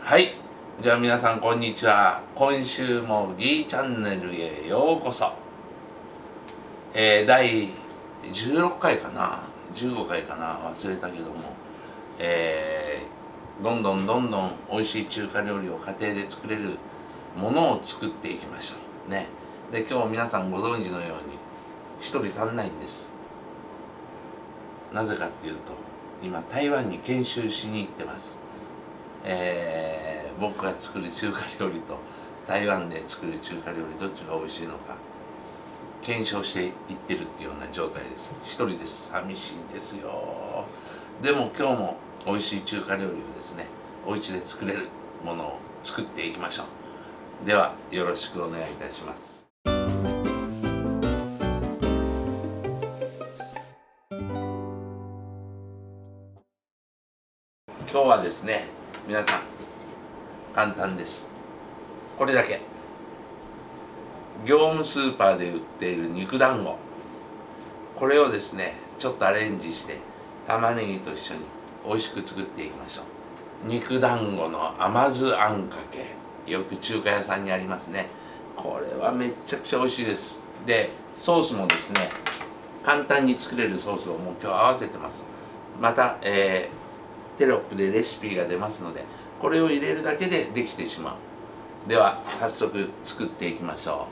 はい、じゃあ皆さんこんにちは。今週も D チャンネルへようこそ。第16回かな15回かな忘れたけども、どんどん美味しい中華料理を家庭で作れるものを作っていきましょうね。で、今日皆さんご存知のように一人足んないんです。なぜかっていうと、今台湾に研修しに行ってます。僕が作る中華料理と台湾で作る中華料理どっちが美味しいのか検証していってるっていうような状態です。一人です。寂しいんですよ。でも今日も美味しい中華料理をですね、お家で作れるものを作っていきましょう。ではよろしくお願いいたします。今日はですね、皆さん簡単です。これだけ。業務スーパーで売っている肉団子、これをですねちょっとアレンジして玉ねぎと一緒に美味しく作っていきましょう。肉団子の甘酢あんかけ、よく中華屋さんにありますね。これはめっちゃくちゃ美味しいです。でソースもですね簡単に作れるソースをもう今日合わせてます。また、テロップでレシピが出ますので、これを入れるだけでできてしまう。では早速作っていきましょ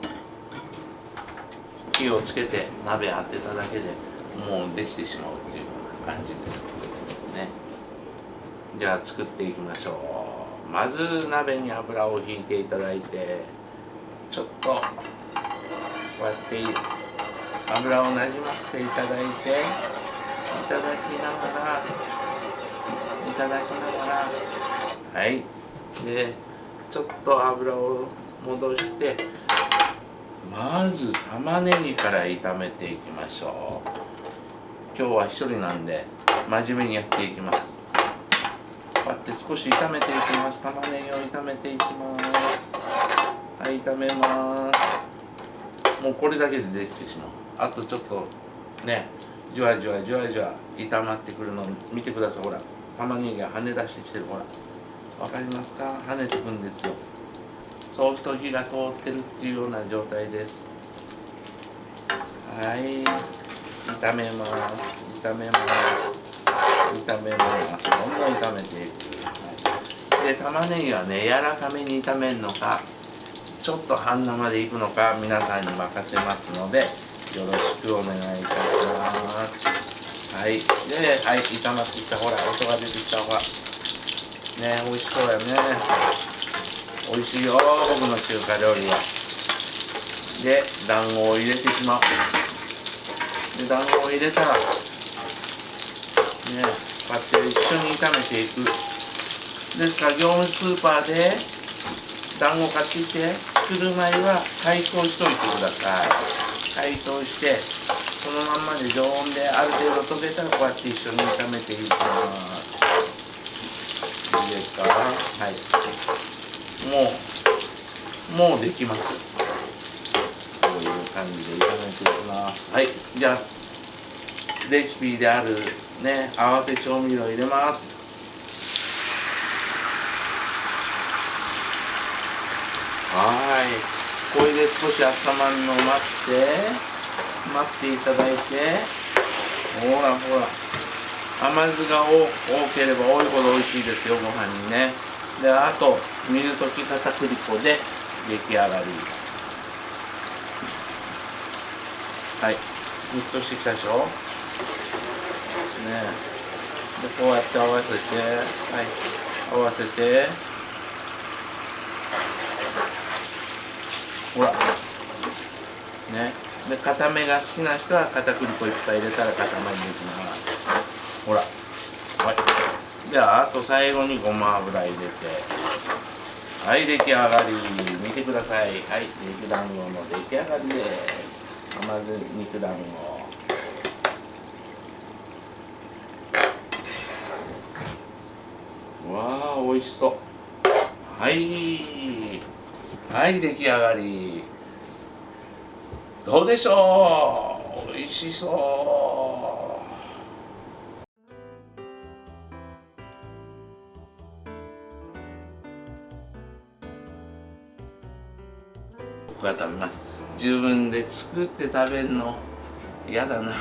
う。火をつけて鍋当てただけでもうできてしまうっていうような感じですね。じゃあ作っていきましょう。まず鍋に油をひいていただいて、ちょっとこうやって油をなじませていただいて、いただきながらはい、でちょっと油を戻して、まず玉ねぎから炒めていきましょう。今日は一人なんで真面目にやっていきます。こうやって少し炒めていきます。玉ねぎを炒めていきます。はい、炒めます。もうこれだけでできてしまう。あとちょっとね、じわじわ炒まってくるのを見てください。ほら、玉ねぎが跳ね出してきてる。ほら、わかりますか？跳ねてくんですよ。そうすると火が通ってるっていうような状態です。はい、炒めます。どんどん炒めていく。で、玉ねぎはね、柔らかめに炒めるのか、ちょっと半生でいくのか、皆さんに任せますので、よろしくお願いいたします。はい、で、はい、炒まってきた。ほら、音が出てきた。ほら、ね、美味しそうやね。美味しいよ、僕の中華料理は。で、団子を入れてしまう。で、団子を入れたら、ね、こうやって一緒に炒めていく。ですから、業務スーパーで団子買ってきて、作る前は解凍しといてください。解凍して、そのまんまで常温である程度溶けたら、こうやって一緒に炒めていきます。いいですか？はい。もうできます。こういう感じで炒めていきます。はい、じゃあレシピであるね、合わせ調味料入れます。はい、これで少し温まるのを待っていただいて、ほら甘酢が多ければ多いほど美味しいですよ、ご飯にね。で、あと水溶き片栗粉で出来上がり。はい、沸騰してきたでしょね。で、こうやって合わせて、はい、合わせて、ほらね。で、固めが好きな人は片栗粉いっぱい入れたら固まりできます。ほら、はい。ではあと最後にごま油入れて、はい、出来上がり。見てください。はい、肉団子の出来上がりです。甘酢肉団子。わあ、美味しそう。はい、出来上がり。どうでしょう？美味しそう。僕が食べます。自分で作って食べるの嫌だな。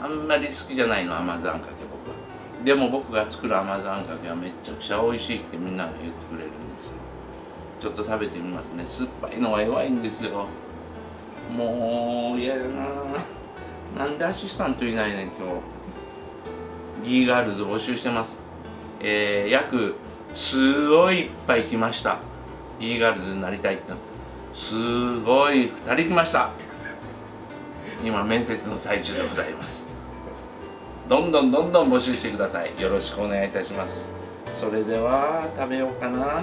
あんまり好きじゃないの、甘酢あんかけ僕は。でも僕が作る甘酢あんかけはめっちゃくちゃ美味しいってみんなが言ってくれるんですよ。ちょっと食べてみますね。酸っぱいのが弱いんですよ。もう嫌だな。なんでアシスタントいないねん今日。ギーガールズ募集してます。約すごいいっぱい来ました。ギーガールズになりたいってすごい2人来ました。今面接の最中でございます。どんどん募集してください。よろしくお願いいたします。それでは食べようかな。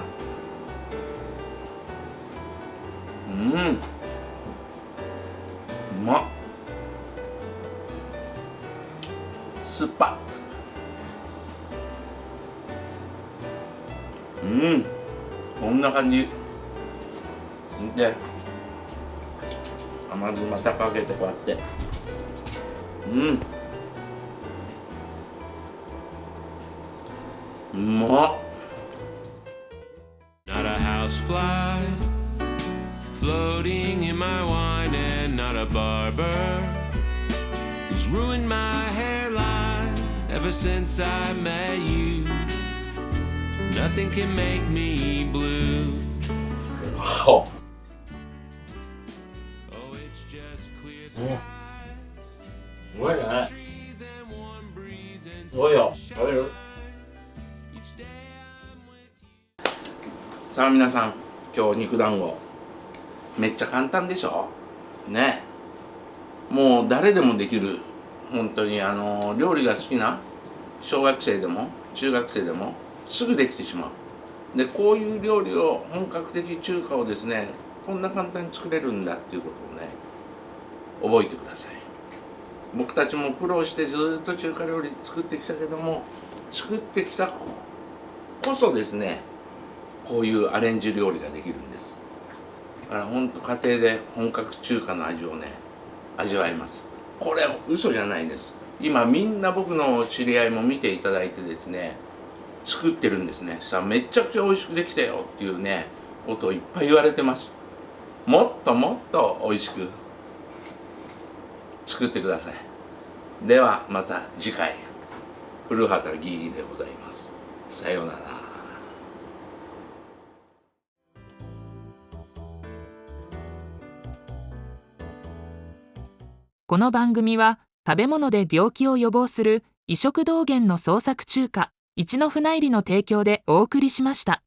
うまっ。酸っぱ。こんな感じで甘酢またかけてこうやってうまっ。 Not a housefly floating in my wine, and not a barber who's ruined my hairline ever since I met you. Nothing can make me blue. Oh, it's just clear skies. すごいね。 Trees and warm breeze and すごいよ。食べる？ each day I'm with you. さあ皆さん、今日肉団子めっちゃ簡単でしょね。もう誰でもできる。本当に料理が好きな小学生でも中学生でもすぐできてしまう。でこういう料理を本格的中華をですね、こんな簡単に作れるんだっていうことをね、覚えてください。僕たちも苦労してずっと中華料理作ってきたけども、作ってきたこそですね、こういうアレンジ料理ができるんです。だから本当家庭で本格中華の味をね、味わえます。これ嘘じゃないです。今みんな僕の知り合いも見ていただいてですね、作ってるんですね。さあめちゃくちゃ美味しくできたよっていうねことをいっぱい言われてます。もっともっと美味しく作ってください。ではまた次回、古畑ギーでございます。さようなら。この番組は食べ物で病気を予防する異食道元の創作中華一の船入りの提供でお送りしました。